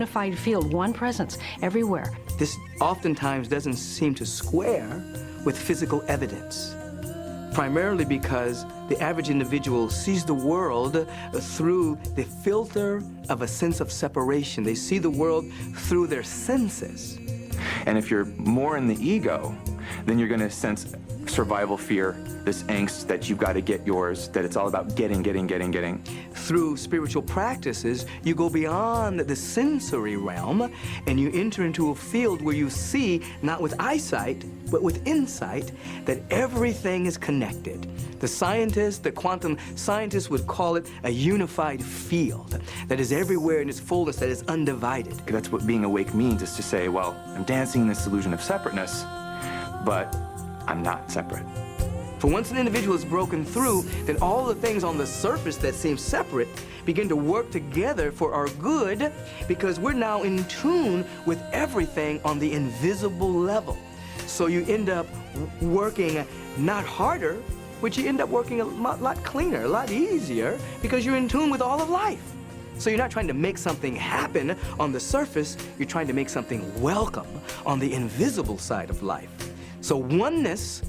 unified field, one presence everywhere. This oftentimes doesn't seem to square with physical evidence, primarily because the average individual sees the world through the filter of a sense of separation. They see the world through their senses. And if you're more in the ego, then you're going to sense survival fear, this angst that you've got to get yours, that it's all about getting. Through spiritual practices, you go beyond the sensory realm and you enter into a field where you see, not with eyesight, but with insight, that everything is connected. The scientists, the quantum scientists would call it a unified field that is everywhere in its fullness, that is undivided. That's what being awake means, is to say, well, I'm dancing in this illusion of separateness, but I'm not separate. For once an individual is broken through, then all the things on the surface that seem separate begin to work together for our good, because we're now in tune with everything on the invisible level. So you end up working not harder, but you end up working a lot cleaner, a lot easier, because you're in tune with all of life. So you're not trying to make something happen on the surface, you're trying to make something welcome on the invisible side of life. So oneness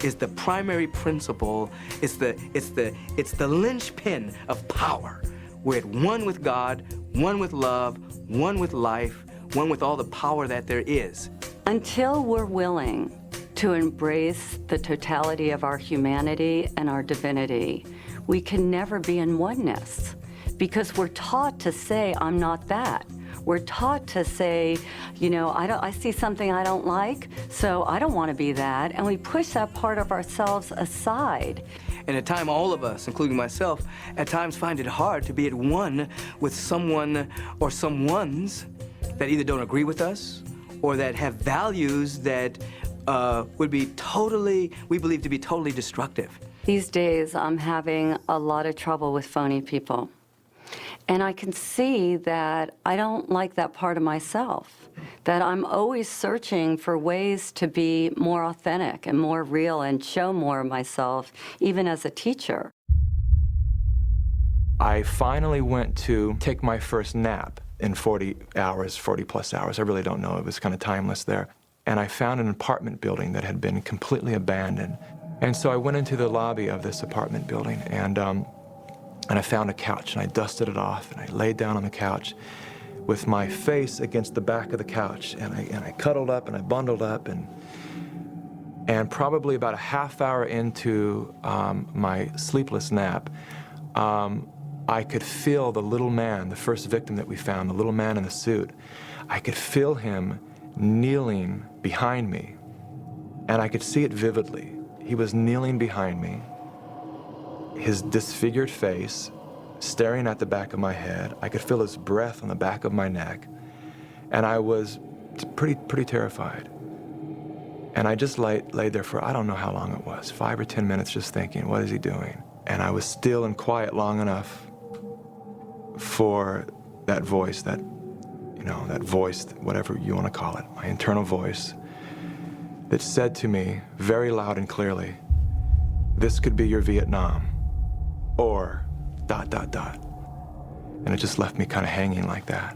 is the primary principle. It's the linchpin of power. We're at one with God, one with love, one with life, one with all the power that there is. Until we're willing to embrace the totality of our humanity and our divinity, we can never be in oneness, because we're taught to say, I'm not that. We're taught to say, you know, I see something I don't like, so I don't want to be that, and we push that part of ourselves aside. And at times, all of us, including myself, at times find it hard to be at one with someone or someones that either don't agree with us or that have values that would be we believe to be totally destructive. These days, I'm having a lot of trouble with phony people. And I can see that I don't like that part of myself, that I'm always searching for ways to be more authentic and more real and show more of myself, even as a teacher. I finally went to take my first nap in 40 plus hours. I really don't know. It was kind of timeless there. And I found an apartment building that had been completely abandoned. And so I went into the lobby of this apartment building, and I found a couch, and I dusted it off, and I laid down on the couch with my face against the back of the couch, and I cuddled up, and I bundled up, and probably about a half hour into my sleepless nap, I could feel the little man, the first victim that we found, the little man in the suit. I could feel him kneeling behind me, and I could see it vividly. He was kneeling behind me, his disfigured face staring at the back of my head. I could feel his breath on the back of my neck, and I was pretty terrified. And I just laid there for, I don't know how long it was, 5 or 10 minutes, just thinking, what is he doing? And I was still and quiet long enough for that voice, that voice, whatever you want to call it, my internal voice, that said to me very loud and clearly, this could be your Vietnam, or ... And it just left me kind of hanging like that.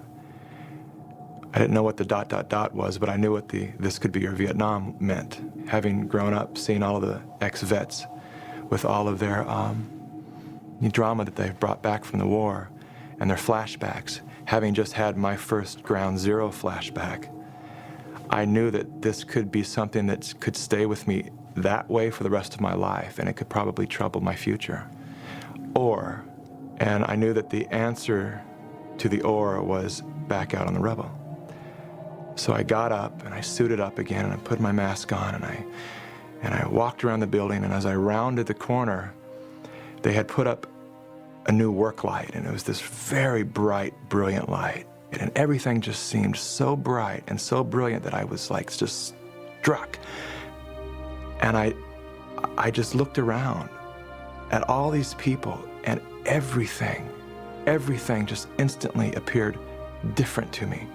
I didn't know what the ... was, but I knew what the this could be your Vietnam meant, having grown up seeing all of the ex-vets with all of their drama that they've brought back from the war and their flashbacks. Having just had my first Ground Zero flashback, I knew that this could be something that could stay with me that way for the rest of my life, and it could probably trouble my future. And I knew that the answer to the was back out on the rebel. So I got up and I suited up again, and I put my mask on, and I walked around the building, and as I rounded the corner, they had put up a new work light, and it was this very bright, brilliant light. And everything just seemed so bright and so brilliant that I was like just struck. And I just looked around at all these people, and everything just instantly appeared different to me.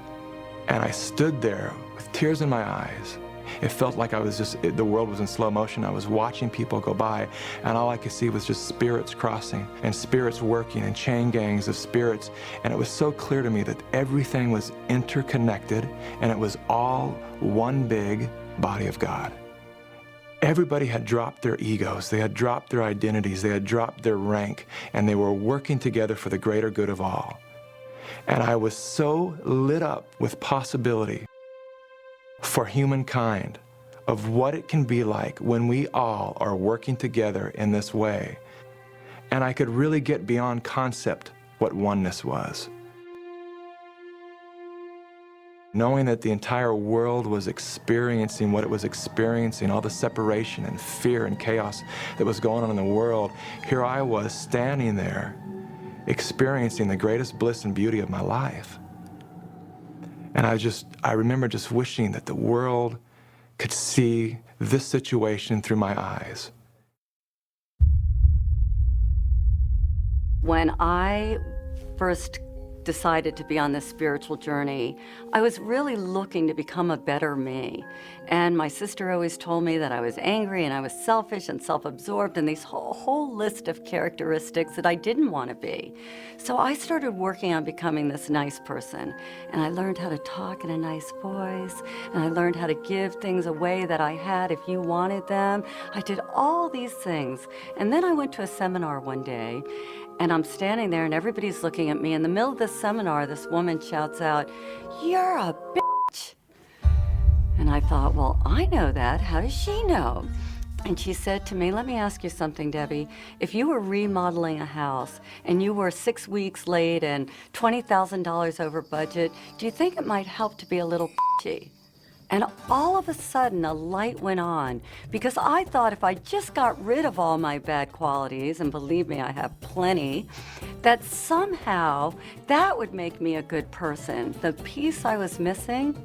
And I stood there with tears in my eyes, It felt like I was just, the world was in slow motion. I was watching people go by, and all I could see was just spirits crossing and spirits working and chain gangs of spirits. And it was so clear to me that everything was interconnected, and it was all one big body of God. Everybody had dropped their egos, they had dropped their identities, they had dropped their rank, and they were working together for the greater good of all. And I was so lit up with possibility for humankind of what it can be like when we all are working together in this way. And I could really get beyond concept what oneness was. Knowing that the entire world was experiencing what it was experiencing, all the separation and fear and chaos that was going on in the world, here I was standing there experiencing the greatest bliss and beauty of my life. And I remember just wishing that the world could see this situation through my eyes. When I first decided to be on this spiritual journey, I was really looking to become a better me. And my sister always told me that I was angry and I was selfish and self-absorbed and these whole list of characteristics that I didn't want to be. So I started working on becoming this nice person. And I learned how to talk in a nice voice, and I learned how to give things away that I had if you wanted them. I did all these things. And then I went to a seminar one day, and I'm standing there and everybody's looking at me. In the middle of this seminar, this woman shouts out, "You're a bitch." And I thought, well, I know that. How does she know? And she said to me, "Let me ask you something, Debbie. If you were remodeling a house and you were 6 weeks late and $20,000 over budget, do you think it might help to be a little bitchy?" And all of a sudden, a light went on, because I thought if I just got rid of all my bad qualities, and believe me, I have plenty, that somehow that would make me a good person. The piece I was missing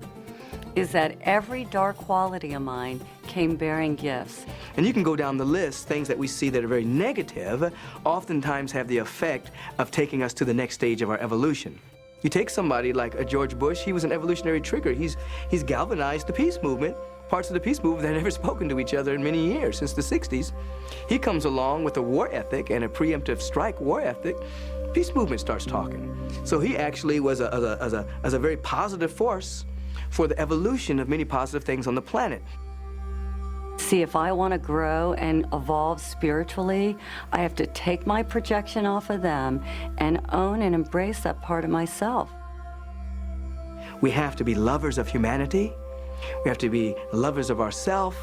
is that every dark quality of mine came bearing gifts. And you can go down the list. Things that we see that are very negative oftentimes have the effect of taking us to the next stage of our evolution. You take somebody like a George Bush, he was an evolutionary trigger. He's galvanized the peace movement, parts of the peace movement that had never spoken to each other in many years, since the 60s. He comes along with a war ethic and a preemptive strike war ethic. Peace movement starts talking. So he actually was a very positive force for the evolution of many positive things on the planet. See, if I want to grow and evolve spiritually, I have to take my projection off of them and own and embrace that part of myself. We have to be lovers of humanity. We have to be lovers of ourselves,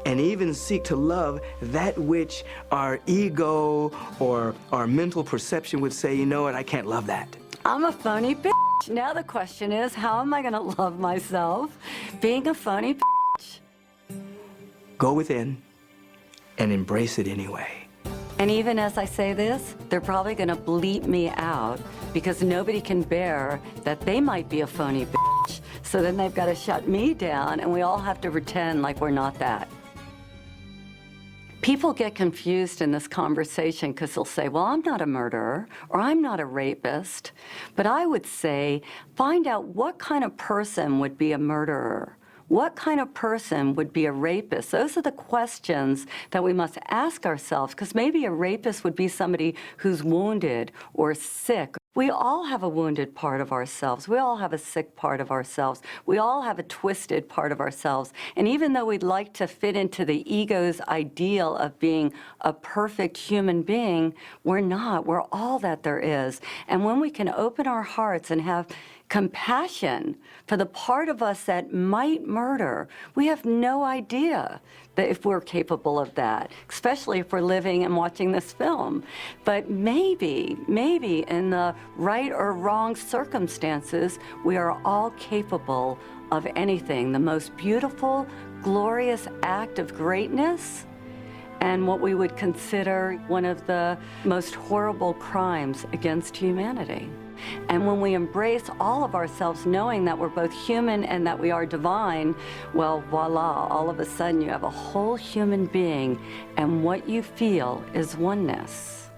and even seek to love that which our ego or our mental perception would say, you know what, I can't love that. I'm a phony bitch. Now the question is, how am I going to love myself being a phony bitch? Go within and embrace it anyway. And even as I say this, they're probably going to bleep me out, because nobody can bear that they might be a phony bitch. So then they've got to shut me down, and we all have to pretend like we're not that. People get confused in this conversation because they'll say, well, I'm not a murderer, or I'm not a rapist. But I would say, find out what kind of person would be a murderer. What kind of person would be a rapist? Those are the questions that we must ask ourselves, because maybe a rapist would be somebody who's wounded or sick. We all have a wounded part of ourselves. We all have a sick part of ourselves. We all have a twisted part of ourselves. And even though we'd like to fit into the ego's ideal of being a perfect human being, we're not. We're all that there is. And when we can open our hearts and have compassion for the part of us that might murder, we have no idea that if we're capable of that, especially if we're living and watching this film. But maybe in the right or wrong circumstances, we are all capable of anything. The most beautiful, glorious act of greatness, and what we would consider one of the most horrible crimes against humanity. And when we embrace all of ourselves, knowing that we're both human and that we are divine, well, voila, all of a sudden you have a whole human being, and what you feel is oneness.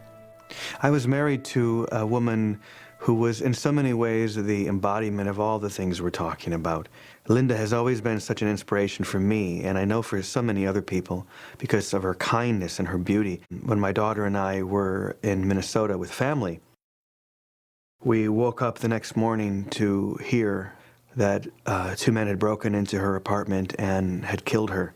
I was married to a woman who was in so many ways the embodiment of all the things we're talking about. Linda has always been such an inspiration for me, and I know for so many other people, because of her kindness and her beauty. When my daughter and I were in Minnesota with family, we woke up the next morning to hear that 2 men had broken into her apartment and had killed her.